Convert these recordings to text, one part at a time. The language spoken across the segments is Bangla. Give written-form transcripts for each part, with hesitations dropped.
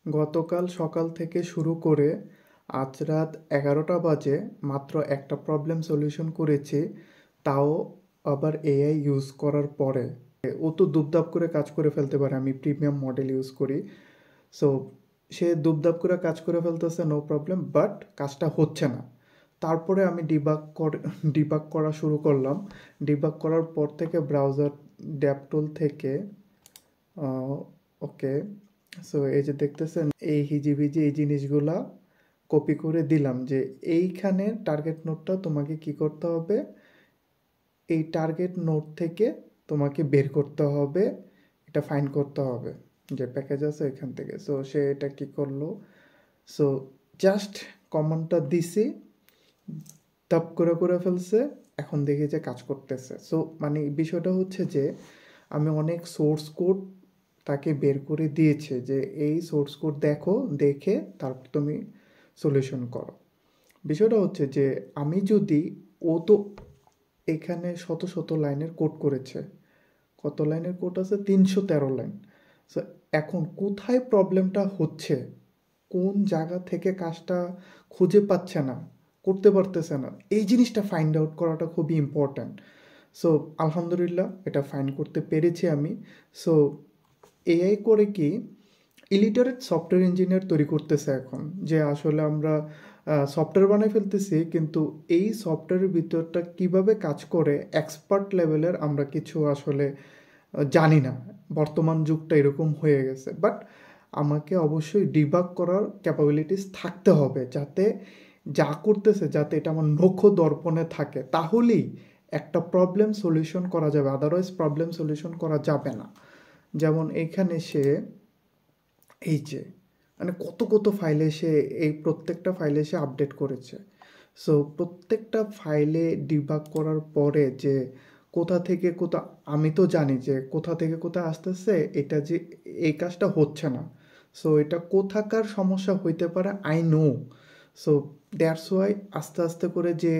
গতকাল সকাল থেকে শুরু করে আজ রাত 11টা বাজে মাত্র একটা প্রবলেম সলিউশন করেছি, তাও আবার এআই ইউজ করার পরে। ও তো দুপদাপ করে কাজ করে ফেলতে পারে, আমি প্রিমিয়াম মডেল ইউজ করি। সো সে দুপদাপ করে কাজ করে ফেলতেছে, নো প্রবলেম, বাট কাজটা হচ্ছে না। তারপরে আমি ডিবাগ করা শুরু করলাম। ডিবাগ করার পর থেকে ব্রাউজার ডেপটুল থেকে ওকে, সো এই যে দেখতেছেন এই হিজিবিজি এই জিনিসগুলা কপি করে দিলাম যে এইখানে টার্গেট নোডটা তোমাকে কি করতে হবে, এই টার্গেট নোড থেকে তোমাকে বের করতে হবে, এটা ফাইন্ড করতে হবে যে প্যাকেজ আছে এখান থেকে। সো সে এটা কি করলো, সো জাস্ট কমান্ডটা দিছি, তাপ করে ফেলছে। এখন দেখি যে কাজ করতেছে। সো মানে বিষয়টা হচ্ছে যে আমি অনেক সোর্স কোড তাকে বের করে দিয়েছে যে এই সোর্স কোড দেখো, দেখে তারপর তুমি সলিউশন করো। বিষয়টা হচ্ছে যে আমি যদি, ও তো এখানে শত শত লাইনের কোড করেছে। কত লাইনের কোড আছে? 313 লাইন। সো এখন কোথায় প্রবলেমটা হচ্ছে, কোন জায়গা থেকে কাজটা খুঁজে পাচ্ছে না, করতে পারতেছে না, এই জিনিসটা ফাইন্ড আউট করাটা খুবই ইম্পর্ট্যান্ট। সো আলহামদুলিল্লাহ এটা ফাইন্ড করতে পেরেছি আমি। সো এআই করে কি ইলিটারেট সফটওয়্যার ইঞ্জিনিয়ার তৈরি করতেছে এখন, যে আসলে আমরা সফটওয়্যার বানাই ফেলতেছি, কিন্তু এই সফটওয়্যারের ভিতরটা কিভাবে কাজ করে এক্সপার্ট লেভেলের আমরা কিছু আসলে জানি না। বর্তমান যুগটা এরকম হয়ে গেছে, বাট আমাকে অবশ্যই ডিবাগ করার ক্যাপাবিলিটিস থাকতে হবে, যাতে যা করতেছে যাতে এটা আমার নখ দর্পণে থাকে, তাহলেই একটা প্রবলেম সলিউশন করা যাবে, আদারওয়াইজ প্রবলেম সলিউশন করা যাবে না। যেমন এইখানে সে এই যে মানে কত কত ফাইলে সে এই প্রত্যেকটা ফাইলে সে আপডেট করেছে। সো প্রত্যেকটা ফাইলে ডিবাগ করার পরে যে কোথা থেকে কোথা, আমি তো জানি যে কোথা থেকে কোথায় আসতেছে, এটা যে এই কাজটা হচ্ছে না। সো এটা কোথাকার সমস্যা হইতে পারে I know. So that's why আস্তে আস্তে করে যে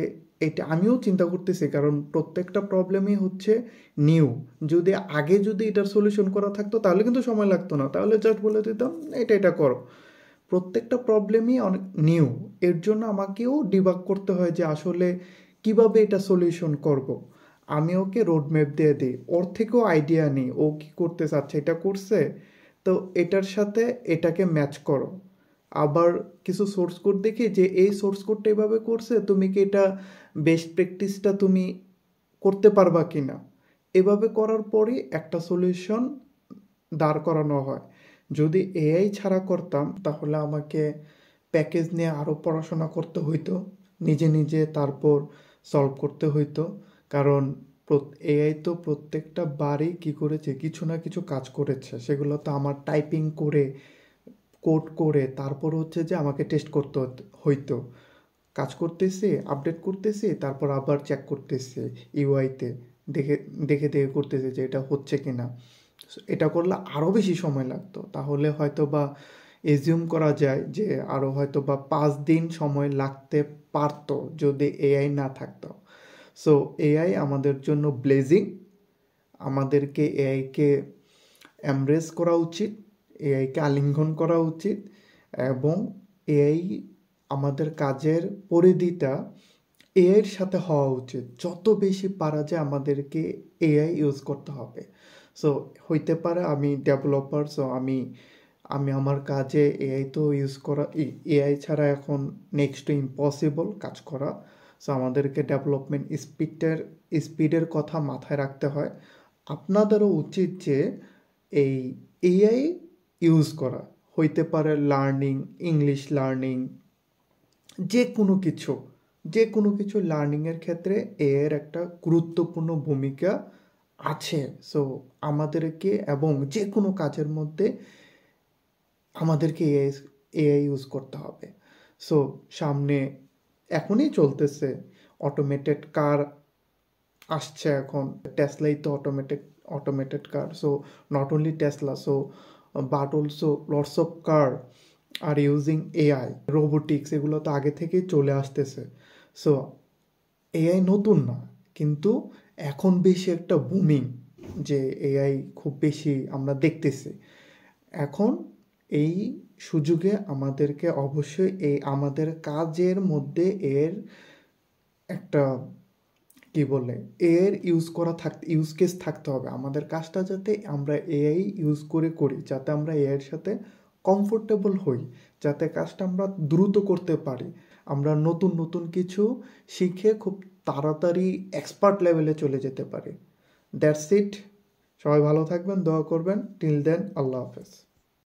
এটা আমিও চিন্তা করতেছি, কারণ প্রত্যেকটা প্রবলেমই হচ্ছে নিউ। যদি আগে যদি এটার সলিউশন করা থাকতো তাহলে কিন্তু সময় লাগতো না, তাহলে জাস্ট বলে দিতাম এটা এটা করো। প্রত্যেকটা প্রবলেমই অনেক নিউ, এর জন্য আমাকেও ডিবাগ করতে হয় যে আসলে কিভাবে এটা সলিউশন করব। আমি ওকে রোড ম্যাপ দিয়ে দিই, ওর থেকেও আইডিয়া নিই ও কী করতে চাচ্ছে, এটা করছে তো এটার সাথে এটাকে ম্যাচ করো। আবার কিছু সোর্স কোড দেখি যে এই সোর্স কোডটা এভাবে করছে, তুমি কি এটা বেস্ট প্র্যাকটিসটা তুমি করতে পারবা কি না। এভাবে করার পরই একটা সলিউশন দাঁড় করানো হয়। যদি এআই ছাড়া করতাম তাহলে আমাকে প্যাকেজ নিয়ে আরও পড়াশোনা করতে হইতো, নিজে নিজে তারপর সলভ করতে হইতো। কারণ এআই তো প্রত্যেকটা বারই কী করেছে, কিছু না কিছু কাজ করেছে, সেগুলো তো আমার টাইপিং করে কোড করে তারপর হচ্ছে যে আমাকে টেস্ট করতে হইতো। কাজ করতেছি, আপডেট করতেছি, তারপর আবার চেক করতেছি ইউআইতে, দেখে দেখে দেখে করতেছি যে এটা হচ্ছে কি না। এটা করলে আরও বেশি সময় লাগতো, তাহলে হয়তো বা এজিউম করা যায় যে আরও হয়তো বা 5 দিন সময় লাগতে পারতো যদি এআই না থাকতো। সো এআই আমাদের জন্য ব্লেজিং, আমাদেরকে এআইকে এমব্রেস করা উচিত, এআইকে আলিঙ্গন করা উচিত, এবং এআই আমাদের কাজের পরিধিটা এআইয়ের সাথে হওয়া উচিত। যত বেশি পারা যায় আমাদেরকে এআই ইউজ করতে হবে। সো হইতে পারে আমি ডেভেলপার, সো আমি আমি আমার কাজে এআই তো ইউজ করা, এআই ছাড়া এখন নেক্সট টু ইম্পসিবল কাজ করা। সো আমাদেরকে ডেভেলপমেন্ট স্পিডের কথা মাথায় রাখতে হয়। আপনাদেরও উচিত যে এই এআই ইউজ করা, হইতে পারে লার্নিং, ইংলিশ লার্নিং, যে কোনো কিছু লার্নিংয়ের ক্ষেত্রে এর একটা গুরুত্বপূর্ণ ভূমিকা আছে। সো আমাদেরকে এবং যে কোনো কাজের মধ্যে আমাদেরকে এআই ইউজ করতে হবে। সো সামনে এখনই চলতেছে অটোমেটেড কার আসছে, এখন টেসলাই তো automated car. So not only Tesla, so but also lots of car are using AI, robotics, এগুলো তো আগে থেকেই চলে আসতেছে। সো এআই নতুন না, কিন্তু এখন বেশি একটা বুমিং, যে এআই খুব বেশি আমরা দেখতেছি এখন। এই সুযোগে আমাদেরকে অবশ্যই আমাদের কাজের মধ্যে এর একটা কি বলে এর ইউজ কেস থাকতে হবে। আমাদের কাজটা যাতে আমরা এআই ইউজ করে করি, যাতে আমরা এআইয়ের সাথে কমফোর্টেবল হই, যাতে কাজটা আমরা দ্রুত করতে পারি, আমরা নতুন নতুন কিছু শিখে খুব তাড়াতাড়ি এক্সপার্ট লেভেলে চলে যেতে পারি। That's it. সবাই ভালো থাকবেন, দোয়া করবেন। টিল দেন, আল্লাহ হাফেজ।